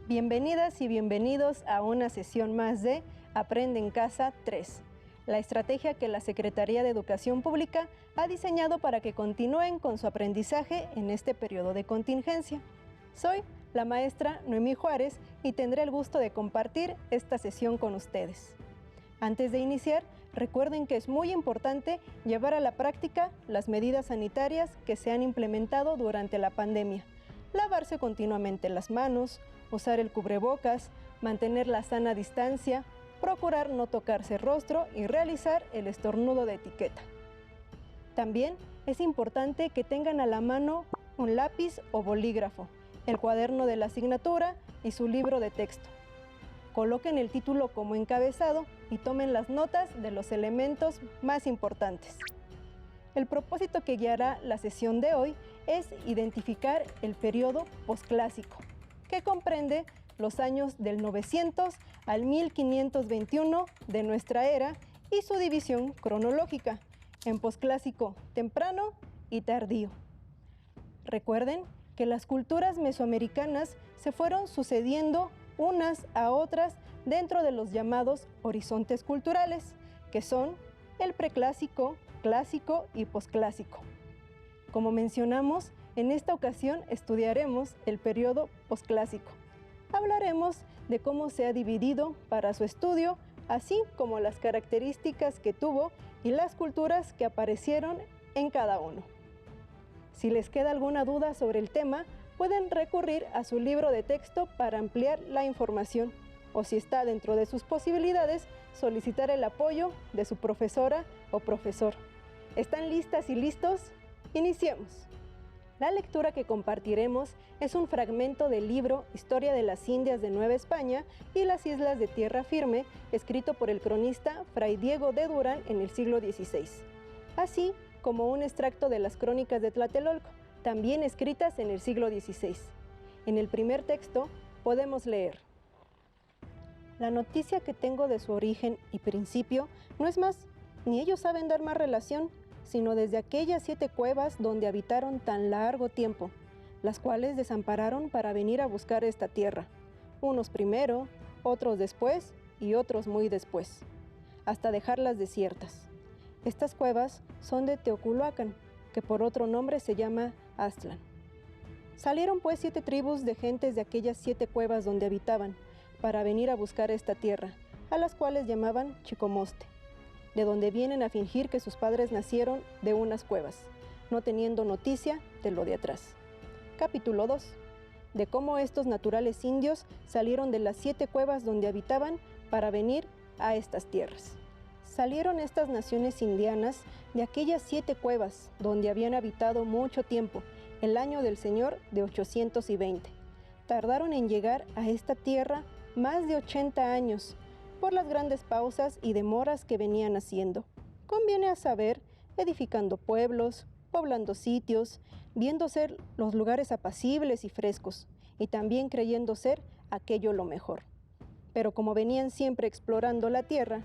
Bienvenidas y bienvenidos a una sesión más de Aprende en Casa 3, la estrategia que la Secretaría de Educación Pública ha diseñado para que continúen con su aprendizaje en este periodo de contingencia. Soy la maestra Noemí Juárez y tendré el gusto de compartir esta sesión con ustedes. Antes de iniciar, recuerden que es muy importante llevar a la práctica las medidas sanitarias que se han implementado durante la pandemia. Lavarse continuamente las manos, usar el cubrebocas, mantener la sana distancia, procurar no tocarse el rostro y realizar el estornudo de etiqueta. También es importante que tengan a la mano un lápiz o bolígrafo, el cuaderno de la asignatura y su libro de texto. Coloquen el título como encabezado y tomen las notas de los elementos más importantes. El propósito que guiará la sesión de hoy es identificar el periodo posclásico, que comprende los años del 900 al 1521 de nuestra era y su división cronológica en posclásico temprano y tardío. Recuerden que las culturas mesoamericanas se fueron sucediendo unas a otras dentro de los llamados horizontes culturales, que son el preclásico, clásico y posclásico. Como mencionamos, en esta ocasión estudiaremos el periodo posclásico. Hablaremos de cómo se ha dividido para su estudio, así como las características que tuvo y las culturas que aparecieron en cada uno. Si les queda alguna duda sobre el tema, pueden recurrir a su libro de texto para ampliar la información, o si está dentro de sus posibilidades, solicitar el apoyo de su profesora o profesor. ¿Están listas y listos? Iniciemos. La lectura que compartiremos es un fragmento del libro Historia de las Indias de Nueva España y las Islas de Tierra Firme, escrito por el cronista Fray Diego de Durán en el siglo XVI, así como un extracto de las Crónicas de Tlatelolco, también escritas en el siglo XVI. En el primer texto podemos leer: la noticia que tengo de su origen y principio no es más, ni ellos saben dar más relación, sino desde aquellas 7 cuevas donde habitaron tan largo tiempo, las cuales desampararon para venir a buscar esta tierra, unos primero, otros después y otros muy después, hasta dejarlas desiertas. Estas cuevas son de Teoculhuacán, que por otro nombre se llama Aztlán. Salieron pues 7 tribus de gentes de aquellas 7 cuevas donde habitaban, para venir a buscar esta tierra, a las cuales llamaban Chicomoste, de donde vienen a fingir que sus padres nacieron de unas cuevas, no teniendo noticia de lo de atrás. Capítulo 2. De cómo estos naturales indios salieron de las 7 cuevas donde habitaban para venir a estas tierras. Salieron estas naciones indianas de aquellas 7 cuevas donde habían habitado mucho tiempo, el año del Señor de 820. Tardaron en llegar a esta tierra más de 80 años, por las grandes pausas y demoras que venían haciendo. Conviene a saber, edificando pueblos, poblando sitios, viendo ser los lugares apacibles y frescos, y también creyendo ser aquello lo mejor. Pero como venían siempre explorando la tierra,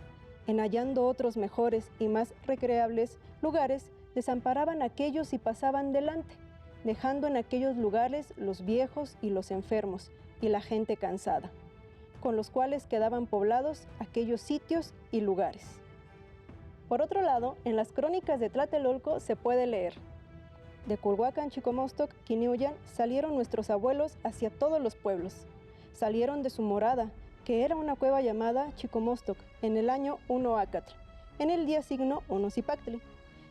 en hallando otros mejores y más recreables lugares, desamparaban aquellos y pasaban delante, dejando en aquellos lugares los viejos y los enfermos, y la gente cansada, con los cuales quedaban poblados aquellos sitios y lugares. Por otro lado, en las Crónicas de Tlatelolco se puede leer: de Culhuacán, Chicomostoc, Quiniuyan, salieron nuestros abuelos hacia todos los pueblos. Salieron de su morada, que era una cueva llamada Chicomostoc, en el año 1 Acatl, en el día signo 1 Zipactli.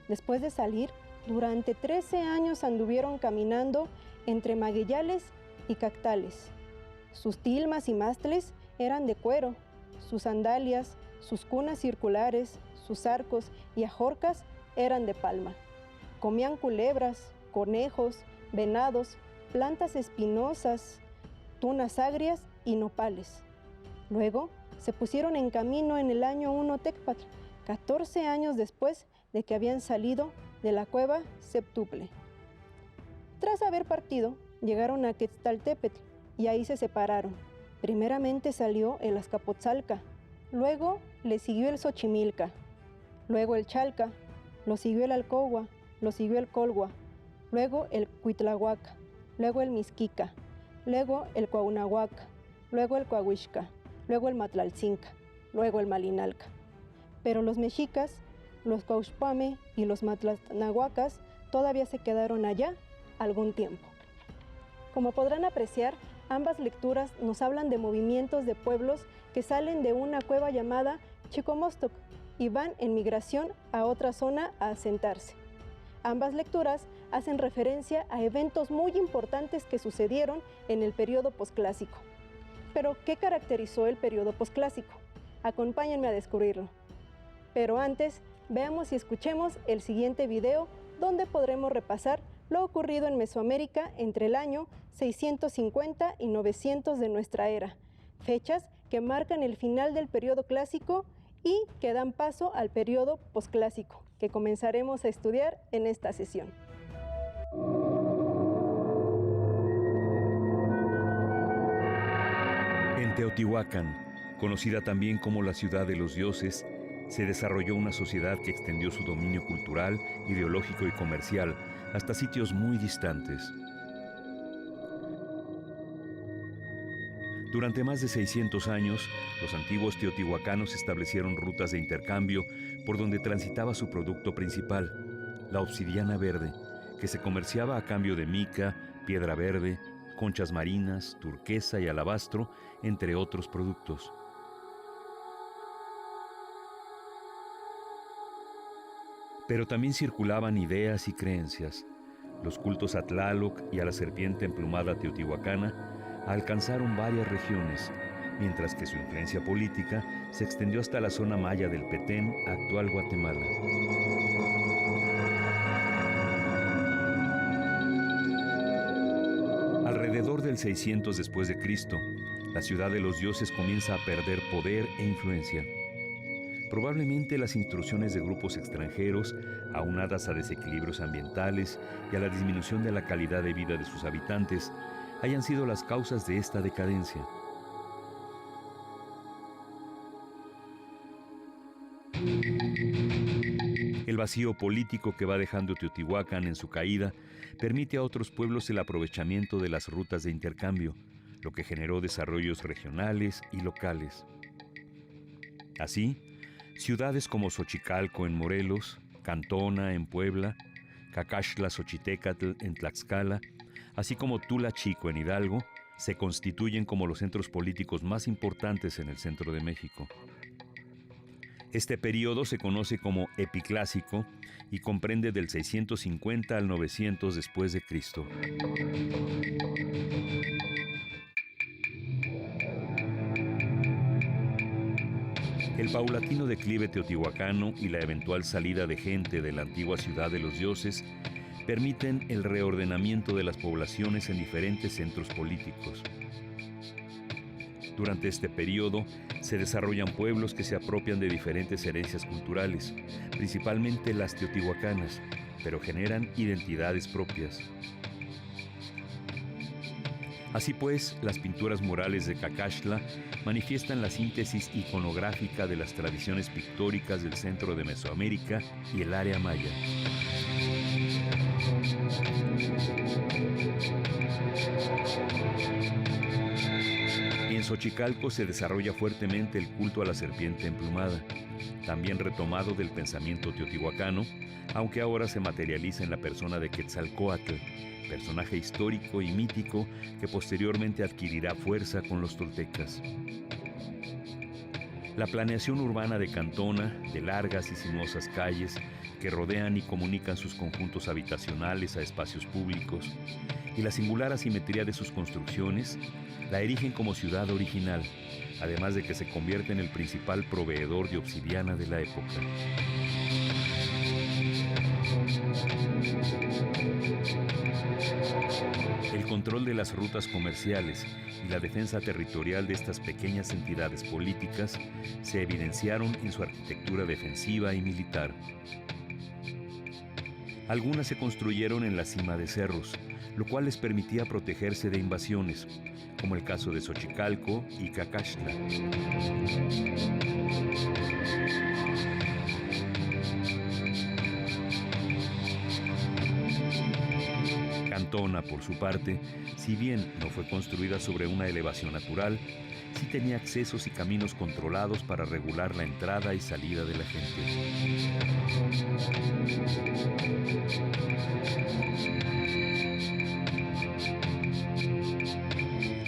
Después de salir, durante 13 años anduvieron caminando entre magueyales y cactales. Sus tilmas y mástiles eran de cuero, sus sandalias, sus cunas circulares, sus arcos y ajorcas eran de palma. Comían culebras, conejos, venados, plantas espinosas, tunas agrias y nopales. Luego se pusieron en camino en el año 1 Tecpatl, 14 años después de que habían salido de la cueva Septuple. Tras haber partido, llegaron a Quetzaltépetl y ahí se separaron. Primeramente salió el Azcapotzalca, luego le siguió el Xochimilca, luego el Chalca, lo siguió el Alcogua, lo siguió el Colgua, luego el Cuitlahuaca, luego el Mixquica, luego el Cuauhnahuaca, luego el Coahuixca, luego el Matlalcinca, luego el Malinalca. Pero los mexicas, los Cuauhxpame y los Matlatnahuacas todavía se quedaron allá algún tiempo. Como podrán apreciar, ambas lecturas nos hablan de movimientos de pueblos que salen de una cueva llamada Chicomostoc y van en migración a otra zona a asentarse. Ambas lecturas hacen referencia a eventos muy importantes que sucedieron en el periodo posclásico. Pero, ¿qué caracterizó el periodo posclásico? Acompáñenme a descubrirlo. Pero antes, veamos y escuchemos el siguiente video donde podremos repasar lo ocurrido en Mesoamérica entre el año 650 y 900 de nuestra era, fechas que marcan el final del periodo clásico y que dan paso al periodo posclásico, que comenzaremos a estudiar en esta sesión. En Teotihuacán, conocida también como la ciudad de los dioses, se desarrolló una sociedad que extendió su dominio cultural, ideológico y comercial hasta sitios muy distantes. Durante más de 600 años, los antiguos teotihuacanos establecieron rutas de intercambio por donde transitaba su producto principal, la obsidiana verde, que se comerciaba a cambio de mica, piedra verde, conchas marinas, turquesa y alabastro, entre otros productos. Pero también circulaban ideas y creencias. Los cultos a Tlaloc y a la serpiente emplumada teotihuacana alcanzaron varias regiones, mientras que su influencia política se extendió hasta la zona maya del Petén, actual Guatemala. Alrededor del 600 después de Cristo, la ciudad de los dioses comienza a perder poder e influencia. Probablemente las intrusiones de grupos extranjeros, aunadas a desequilibrios ambientales y a la disminución de la calidad de vida de sus habitantes, hayan sido las causas de esta decadencia. El vacío político que va dejando Teotihuacán en su caída permite a otros pueblos el aprovechamiento de las rutas de intercambio, lo que generó desarrollos regionales y locales. Así, ciudades como Xochicalco en Morelos, Cantona en Puebla, Cacaxtla Xochitecatl en Tlaxcala, así como Tula Chico en Hidalgo, se constituyen como los centros políticos más importantes en el centro de México. Este periodo se conoce como epiclásico y comprende del 650 al 900 después de Cristo. El paulatino declive teotihuacano y la eventual salida de gente de la antigua ciudad de los dioses permiten el reordenamiento de las poblaciones en diferentes centros políticos. Durante este periodo se desarrollan pueblos que se apropian de diferentes herencias culturales, principalmente las teotihuacanas, pero generan identidades propias. Así pues, las pinturas murales de Cacaxtla manifiestan la síntesis iconográfica de las tradiciones pictóricas del centro de Mesoamérica y el área maya. En Xochicalco se desarrolla fuertemente el culto a la serpiente emplumada, también retomado del pensamiento teotihuacano, aunque ahora se materializa en la persona de Quetzalcóatl, personaje histórico y mítico que posteriormente adquirirá fuerza con los toltecas. La planeación urbana de Cantona, de largas y sinuosas calles que rodean y comunican sus conjuntos habitacionales a espacios públicos, y la singular asimetría de sus construcciones, la erigen como ciudad original, además de que se convierte en el principal proveedor de obsidiana de la época. El control de las rutas comerciales y la defensa territorial de estas pequeñas entidades políticas se evidenciaron en su arquitectura defensiva y militar. Algunas se construyeron en la cima de cerros, lo cual les permitía protegerse de invasiones, como el caso de Xochicalco y Cacaxtla. Cantona, por su parte, si bien no fue construida sobre una elevación natural, sí tenía accesos y caminos controlados para regular la entrada y salida de la gente.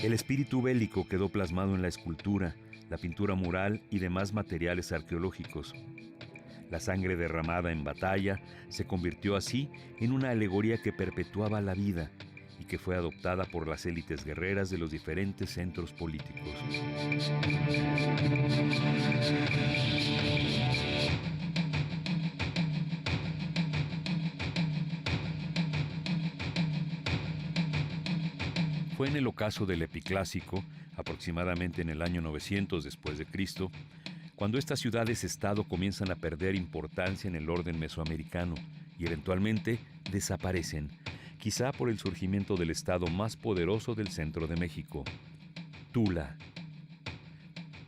El espíritu bélico quedó plasmado en la escultura, la pintura mural y demás materiales arqueológicos. La sangre derramada en batalla se convirtió así en una alegoría que perpetuaba la vida y que fue adoptada por las élites guerreras de los diferentes centros políticos. Fue en el ocaso del Epiclásico, aproximadamente en el año 900 después de Cristo, cuando estas ciudades-estado comienzan a perder importancia en el orden mesoamericano y eventualmente desaparecen, quizá por el surgimiento del estado más poderoso del centro de México, Tula,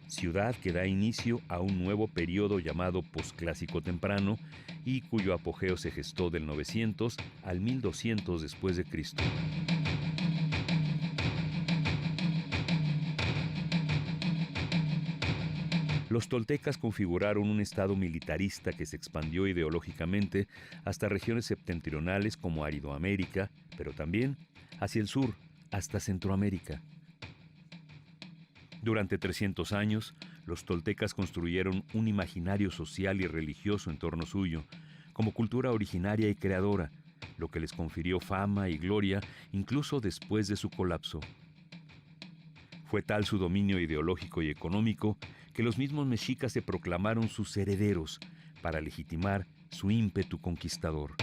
ciudad que da inicio a un nuevo periodo llamado Posclásico Temprano y cuyo apogeo se gestó del 900 al 1200 después de Cristo. Los toltecas configuraron un estado militarista que se expandió ideológicamente hasta regiones septentrionales como Aridoamérica, pero también hacia el sur, hasta Centroamérica. Durante 300 años, los toltecas construyeron un imaginario social y religioso en torno suyo, como cultura originaria y creadora, lo que les confirió fama y gloria incluso después de su colapso. Fue tal su dominio ideológico y económico que los mismos mexicas se proclamaron sus herederos para legitimar su ímpetu conquistador.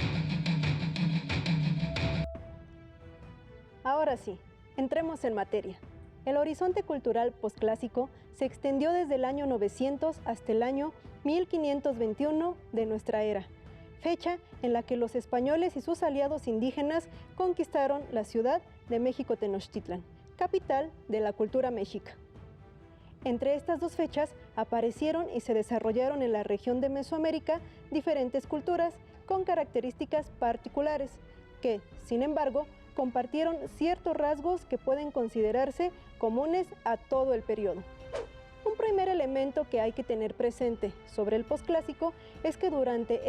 Ahora sí, entremos en materia. El horizonte cultural posclásico se extendió desde el año 900 hasta el año 1521 de nuestra era, fecha en la que los españoles y sus aliados indígenas conquistaron la ciudad de México Tenochtitlan, capital de la cultura mexica. Entre estas dos fechas aparecieron y se desarrollaron en la región de Mesoamérica diferentes culturas con características particulares que, sin embargo, compartieron ciertos rasgos que pueden considerarse comunes a todo el periodo. Un primer elemento que hay que tener presente sobre el posclásico es que durante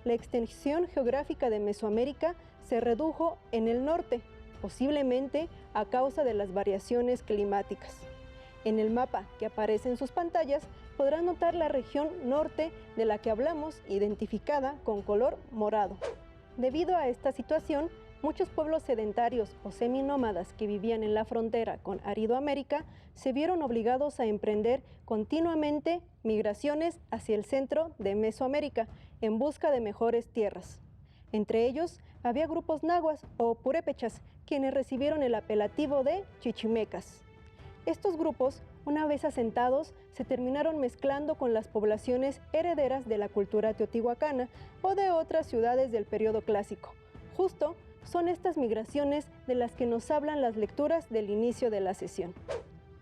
la extensión geográfica de Mesoamérica se redujo en el norte, posiblemente a causa de las variaciones climáticas. En el mapa que aparece en sus pantallas podrán notar la región norte de la que hablamos, identificada con color morado. Debido a esta situación, muchos pueblos sedentarios o seminómadas que vivían en la frontera con Aridoamérica se vieron obligados a emprender continuamente migraciones hacia el centro de Mesoamérica en busca de mejores tierras. Entre ellos había grupos nahuas o purépechas, quienes recibieron el apelativo de chichimecas. Estos grupos, una vez asentados, se terminaron mezclando con las poblaciones herederas de la cultura teotihuacana o de otras ciudades del periodo clásico. Justo son estas migraciones de las que nos hablan las lecturas del inicio de la sesión.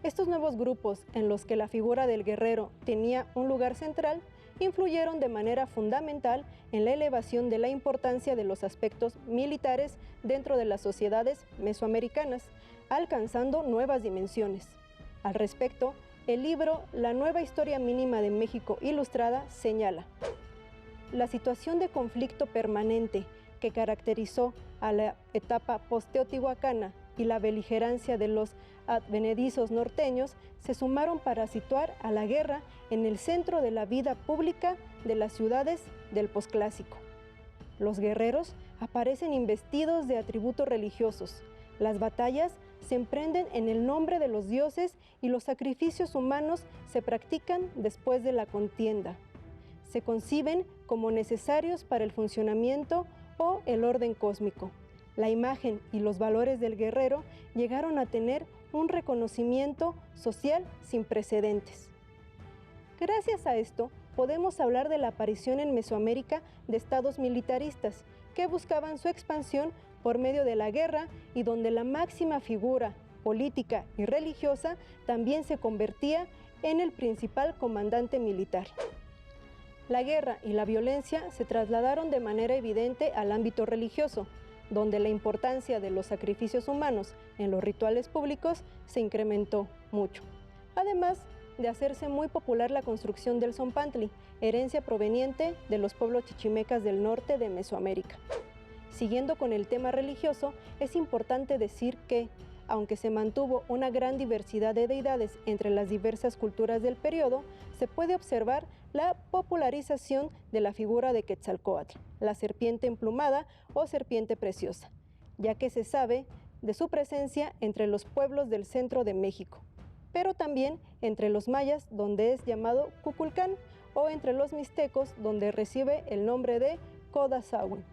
Estos nuevos grupos, en los que la figura del guerrero tenía un lugar central, influyeron de manera fundamental en la elevación de la importancia de los aspectos militares dentro de las sociedades mesoamericanas, alcanzando nuevas dimensiones. Al respecto, el libro La Nueva Historia Mínima de México Ilustrada señala: la situación de conflicto permanente que caracterizó a la etapa post-teotihuacana y la beligerancia de los advenedizos norteños se sumaron para situar a la guerra en el centro de la vida pública de las ciudades del posclásico. Los guerreros aparecen investidos de atributos religiosos. Las batallas se emprenden en el nombre de los dioses y los sacrificios humanos se practican después de la contienda. Se conciben como necesarios para el funcionamiento o el orden cósmico. La imagen y los valores del guerrero llegaron a tener un reconocimiento social sin precedentes. Gracias a esto, podemos hablar de la aparición en Mesoamérica de estados militaristas que buscaban su expansión por medio de la guerra y donde la máxima figura política y religiosa también se convertía en el principal comandante militar. La guerra y la violencia se trasladaron de manera evidente al ámbito religioso, donde la importancia de los sacrificios humanos en los rituales públicos se incrementó mucho. Además de hacerse muy popular la construcción del zompantli, herencia proveniente de los pueblos chichimecas del norte de Mesoamérica. Siguiendo con el tema religioso, es importante decir que, aunque se mantuvo una gran diversidad de deidades entre las diversas culturas del periodo, se puede observar la popularización de la figura de Quetzalcóatl, la serpiente emplumada o serpiente preciosa, ya que se sabe de su presencia entre los pueblos del centro de México, pero también entre los mayas, donde es llamado Cuculcán, o entre los mixtecos, donde recibe el nombre de Codazahuin.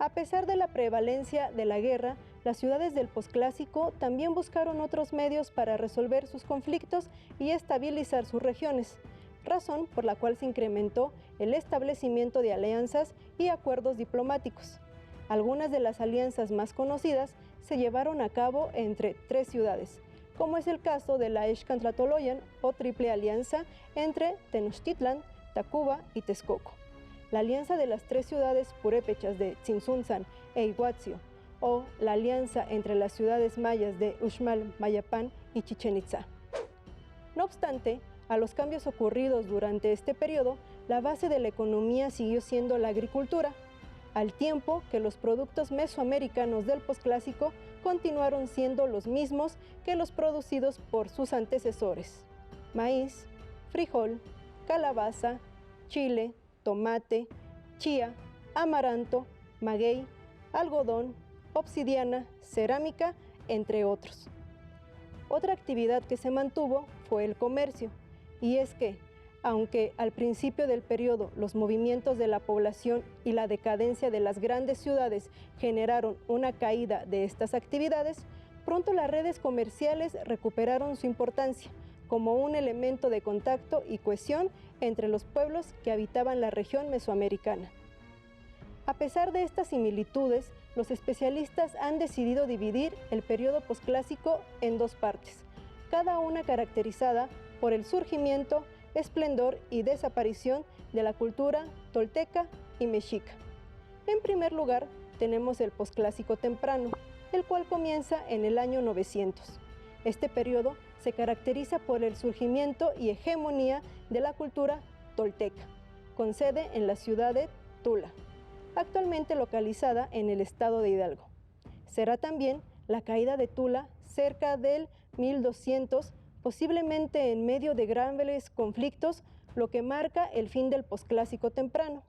A pesar de la prevalencia de la guerra, las ciudades del posclásico también buscaron otros medios para resolver sus conflictos y estabilizar sus regiones, razón por la cual se incrementó el establecimiento de alianzas y acuerdos diplomáticos. Algunas de las alianzas más conocidas se llevaron a cabo entre 3 ciudades, como es el caso de la Xcantlatoloyan o Triple Alianza entre Tenochtitlan, Tacuba y Texcoco. La alianza de las 3 ciudades purépechas de Tzintzuntzan e Iguazio, o la alianza entre las ciudades mayas de Uxmal, Mayapán y Chichén Itzá. No obstante, a los cambios ocurridos durante este periodo, la base de la economía siguió siendo la agricultura, al tiempo que los productos mesoamericanos del posclásico continuaron siendo los mismos que los producidos por sus antecesores: maíz, frijol, calabaza, chile, tomate, chía, amaranto, maguey, algodón, obsidiana, cerámica, entre otros. Otra actividad que se mantuvo fue el comercio, y es que, aunque al principio del periodo los movimientos de la población y la decadencia de las grandes ciudades generaron una caída de estas actividades, pronto las redes comerciales recuperaron su importancia como un elemento de contacto y cohesión entre los pueblos que habitaban la región mesoamericana. A pesar de estas similitudes, los especialistas han decidido dividir el periodo posclásico en 2 partes, cada una caracterizada por el surgimiento, esplendor y desaparición de la cultura tolteca y mexica. En primer lugar, tenemos el posclásico temprano, el cual comienza en el año 900. Este periodo se caracteriza por el surgimiento y hegemonía de la cultura tolteca, con sede en la ciudad de Tula, actualmente localizada en el estado de Hidalgo. Será también la caída de Tula cerca del 1200, posiblemente en medio de grandes conflictos, lo que marca el fin del posclásico temprano.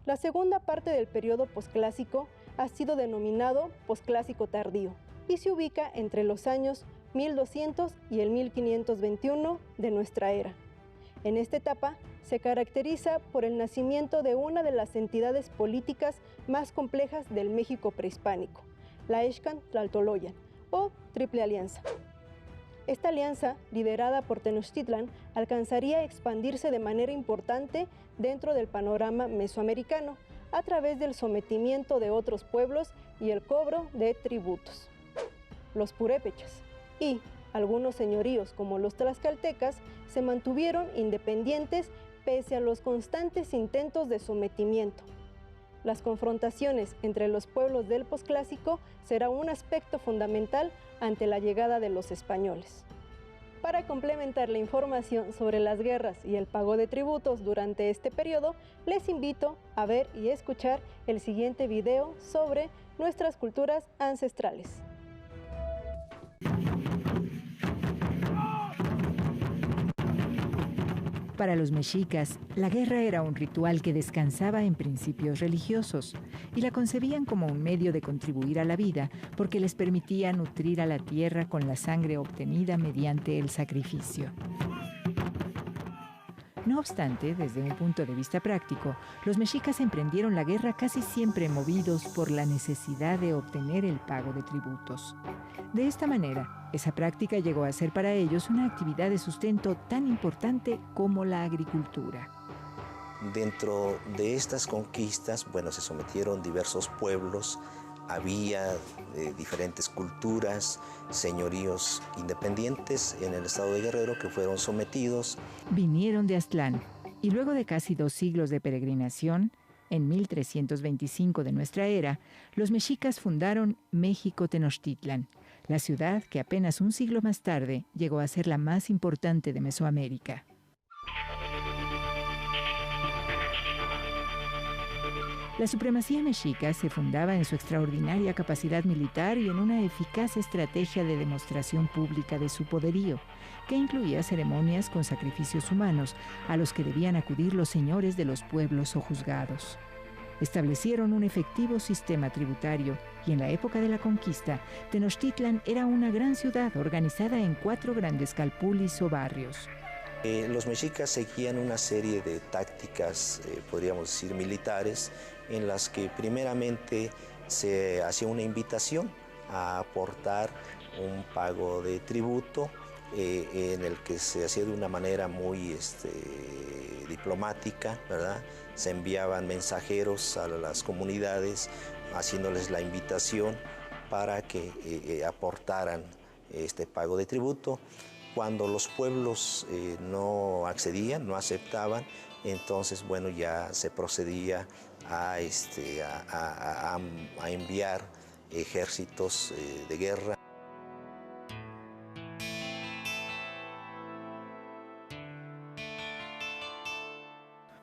La segunda parte del periodo posclásico ha sido denominado posclásico tardío y se ubica entre los años 1200 y el 1521 de nuestra era. En esta etapa se caracteriza por el nacimiento de una de las entidades políticas más complejas del México prehispánico, la Xcantlatoloyan o Triple Alianza. Esta alianza, liderada por Tenochtitlan, alcanzaría a expandirse de manera importante dentro del panorama mesoamericano a través del sometimiento de otros pueblos y el cobro de tributos. Los purépechas y algunos señoríos como los tlaxcaltecas se mantuvieron independientes pese a los constantes intentos de sometimiento. Las confrontaciones entre los pueblos del posclásico será un aspecto fundamental ante la llegada de los españoles. Para complementar la información sobre las guerras y el pago de tributos durante este periodo, les invito a ver y escuchar el siguiente video sobre nuestras culturas ancestrales. Para los mexicas, la guerra era un ritual que descansaba en principios religiosos y la concebían como un medio de contribuir a la vida porque les permitía nutrir a la tierra con la sangre obtenida mediante el sacrificio. No obstante, desde un punto de vista práctico, los mexicas emprendieron la guerra casi siempre movidos por la necesidad de obtener el pago de tributos. De esta manera, esa práctica llegó a ser para ellos una actividad de sustento tan importante como la agricultura. Dentro de estas conquistas, se sometieron diversos pueblos, había diferentes culturas, señoríos independientes en el estado de Guerrero que fueron sometidos. Vinieron de Aztlán Y luego de casi 2 siglos de peregrinación, en 1325 de nuestra era, los mexicas fundaron México Tenochtitlan, la ciudad que apenas un siglo más tarde llegó a ser la más importante de Mesoamérica. La supremacía mexica se fundaba en su extraordinaria capacidad militar y en una eficaz estrategia de demostración pública de su poderío, que incluía ceremonias con sacrificios humanos a los que debían acudir los señores de los pueblos o juzgados. Establecieron un efectivo sistema tributario y en la época de la conquista, Tenochtitlan era una gran ciudad organizada en 4 grandes calpulis o barrios. Los mexicas seguían una serie de tácticas, podríamos decir, militares, en las que primeramente se hacía una invitación a aportar un pago de tributo, en el que se hacía de una manera muy diplomática, ¿verdad? Se enviaban mensajeros a las comunidades haciéndoles la invitación para que aportaran este pago de tributo. Cuando los pueblos no accedían, no aceptaban, entonces, bueno, ya se procedía a enviar ejércitos de guerra.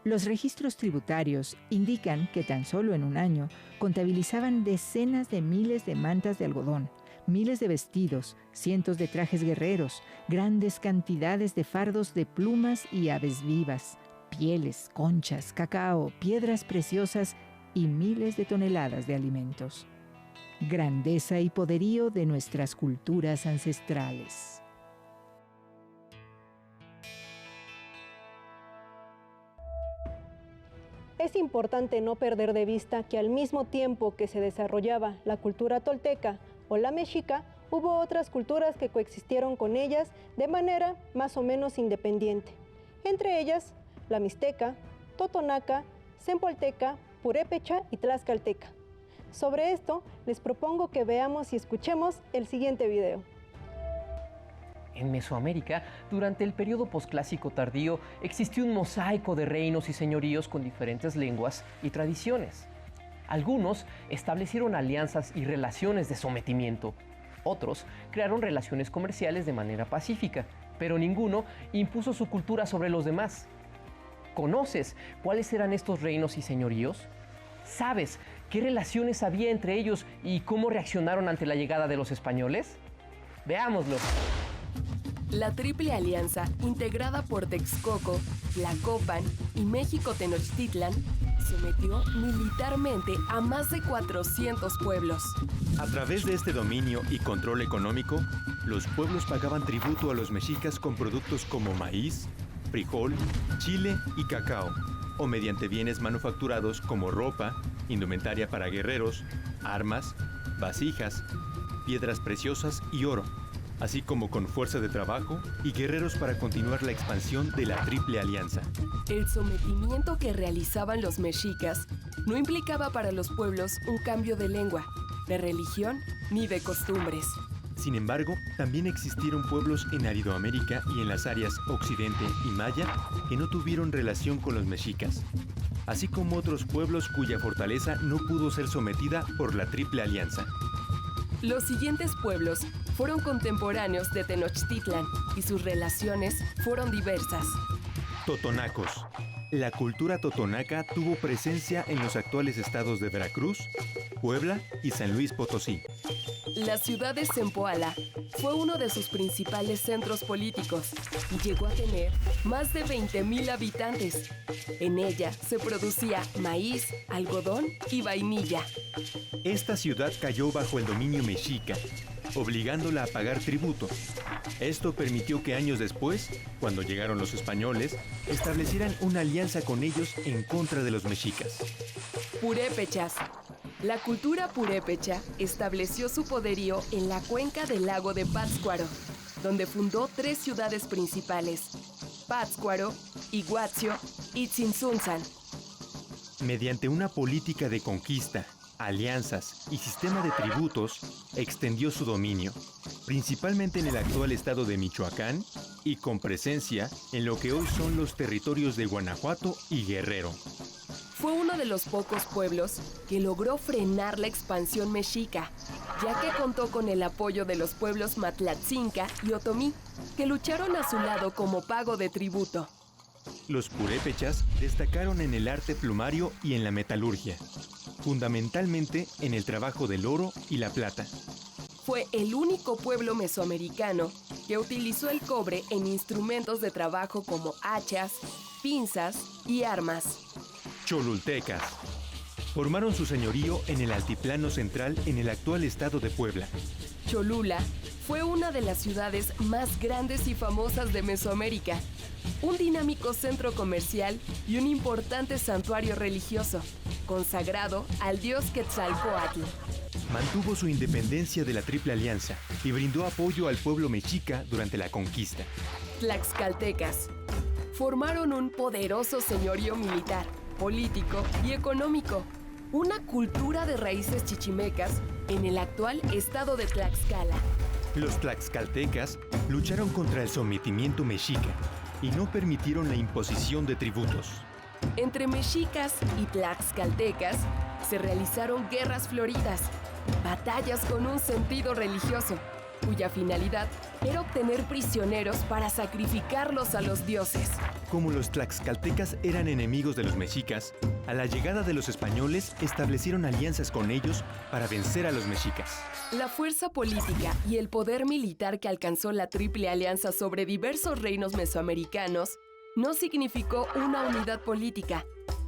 Los registros tributarios indican que tan solo en un año contabilizaban decenas de miles de mantas de algodón, miles de vestidos, cientos de trajes guerreros, grandes cantidades de fardos de plumas y aves vivas, pieles, conchas, cacao, piedras preciosas y miles de toneladas de alimentos. Grandeza y poderío de nuestras culturas ancestrales. Es importante no perder de vista que al mismo tiempo que se desarrollaba la cultura tolteca o la mexica, hubo otras culturas que coexistieron con ellas de manera más o menos independiente. Entre ellas, la mixteca, totonaca, cempolteca, purépecha y tlaxcalteca. Sobre esto, les propongo que veamos y escuchemos el siguiente video. En Mesoamérica, durante el periodo posclásico tardío, existió un mosaico de reinos y señoríos con diferentes lenguas y tradiciones. Algunos establecieron alianzas y relaciones de sometimiento. Otros crearon relaciones comerciales de manera pacífica, pero ninguno impuso su cultura sobre los demás. ¿Conoces cuáles eran estos reinos y señoríos? ¿Sabes qué relaciones había entre ellos y cómo reaccionaron ante la llegada de los españoles? Veámoslo. La Triple Alianza, integrada por Texcoco, Tlacopan y México Tenochtitlan, sometió militarmente a más de 400 pueblos. A través de este dominio y control económico, los pueblos pagaban tributo a los mexicas con productos como maíz, frijol, chile y cacao, o mediante bienes manufacturados como ropa, indumentaria para guerreros, armas, vasijas, piedras preciosas y oro, así como con fuerza de trabajo y guerreros para continuar la expansión de la Triple Alianza. El sometimiento que realizaban los mexicas no implicaba para los pueblos un cambio de lengua, de religión ni de costumbres. Sin embargo, también existieron pueblos en Aridoamérica y en las áreas Occidente y Maya que no tuvieron relación con los mexicas, así como otros pueblos cuya fortaleza no pudo ser sometida por la Triple Alianza. Los siguientes pueblos fueron contemporáneos de Tenochtitlan y sus relaciones fueron diversas. Totonacos. La cultura totonaca tuvo presencia en los actuales estados de Veracruz, Puebla y San Luis Potosí. La ciudad de Zempoala fue uno de sus principales centros políticos y llegó a tener más de 20,000 habitantes. En ella se producía maíz, algodón y vainilla. Esta ciudad cayó bajo el dominio mexica, obligándola a pagar tributo. Esto permitió que años después, cuando llegaron los españoles, establecieran una alianza con ellos en contra de los mexicas. Purépechas. La cultura purépecha estableció su poderío en la cuenca del lago de Pátzcuaro, donde fundó 3 ciudades principales: Pátzcuaro, Iguazio y Tzintzuntzan. Mediante una política de conquista, alianzas y sistema de tributos, extendió su dominio, principalmente en el actual estado de Michoacán, y con presencia en lo que hoy son los territorios de Guanajuato y Guerrero. Fue uno de los pocos pueblos que logró frenar la expansión mexica, ya que contó con el apoyo de los pueblos Matlatzinca y Otomí, que lucharon a su lado como pago de tributo. Los purépechas destacaron en el arte plumario y en la metalurgia, fundamentalmente en el trabajo del oro y la plata. Fue el único pueblo mesoamericano que utilizó el cobre en instrumentos de trabajo como hachas, pinzas y armas. Cholultecas. Formaron su señorío en el altiplano central en el actual estado de Puebla. Cholula fue una de las ciudades más grandes y famosas de Mesoamérica, un dinámico centro comercial y un importante santuario religioso, consagrado al dios Quetzalcóatl. Mantuvo su independencia de la Triple Alianza y brindó apoyo al pueblo mexica durante la conquista. Tlaxcaltecas formaron un poderoso señorío militar, político y económico, una cultura de raíces chichimecas en el actual estado de Tlaxcala. Los tlaxcaltecas lucharon contra el sometimiento mexica y no permitieron la imposición de tributos. Entre mexicas y tlaxcaltecas se realizaron guerras floridas, batallas con un sentido religioso, cuya finalidad era obtener prisioneros para sacrificarlos a los dioses. Como los tlaxcaltecas eran enemigos de los mexicas, a la llegada de los españoles establecieron alianzas con ellos para vencer a los mexicas. La fuerza política y el poder militar que alcanzó la Triple Alianza sobre diversos reinos mesoamericanos no significó una unidad política,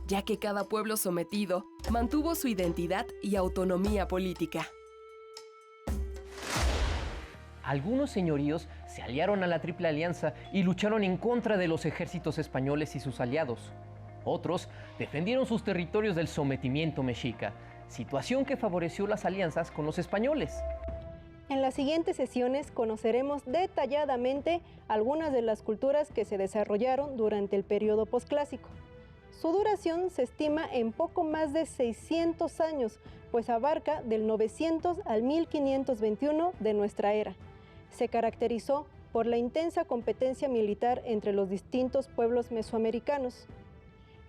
ya que cada pueblo sometido mantuvo su identidad y autonomía política. Algunos señoríos se aliaron a la Triple Alianza y lucharon en contra de los ejércitos españoles y sus aliados. Otros defendieron sus territorios del sometimiento mexica, situación que favoreció las alianzas con los españoles. En las siguientes sesiones conoceremos detalladamente algunas de las culturas que se desarrollaron durante el periodo posclásico. Su duración se estima en poco más de 600 años, pues abarca del 900 al 1521 de nuestra era. Se caracterizó por la intensa competencia militar entre los distintos pueblos mesoamericanos.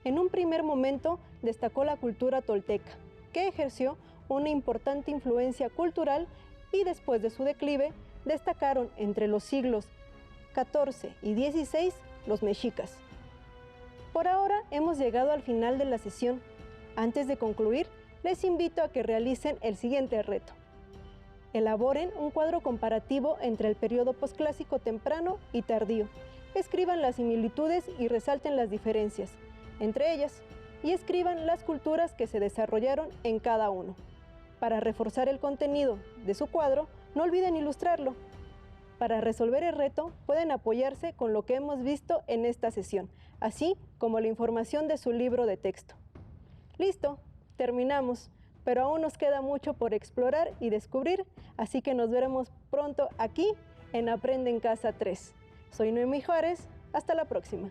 En un primer momento destacó la cultura tolteca, que ejerció una importante influencia cultural, y después de su declive destacaron entre los siglos XIV y XVI los mexicas. Por ahora hemos llegado al final de la sesión. Antes de concluir, les invito a que realicen el siguiente reto. Elaboren un cuadro comparativo entre el periodo posclásico temprano y tardío. Escriban las similitudes y resalten las diferencias entre ellas, y escriban las culturas que se desarrollaron en cada uno. Para reforzar el contenido de su cuadro, no olviden ilustrarlo. Para resolver el reto, pueden apoyarse con lo que hemos visto en esta sesión, así como la información de su libro de texto. Listo, terminamos, pero aún nos queda mucho por explorar y descubrir, así que nos veremos pronto aquí en Aprende en Casa 3. Soy Noemí Juárez, hasta la próxima.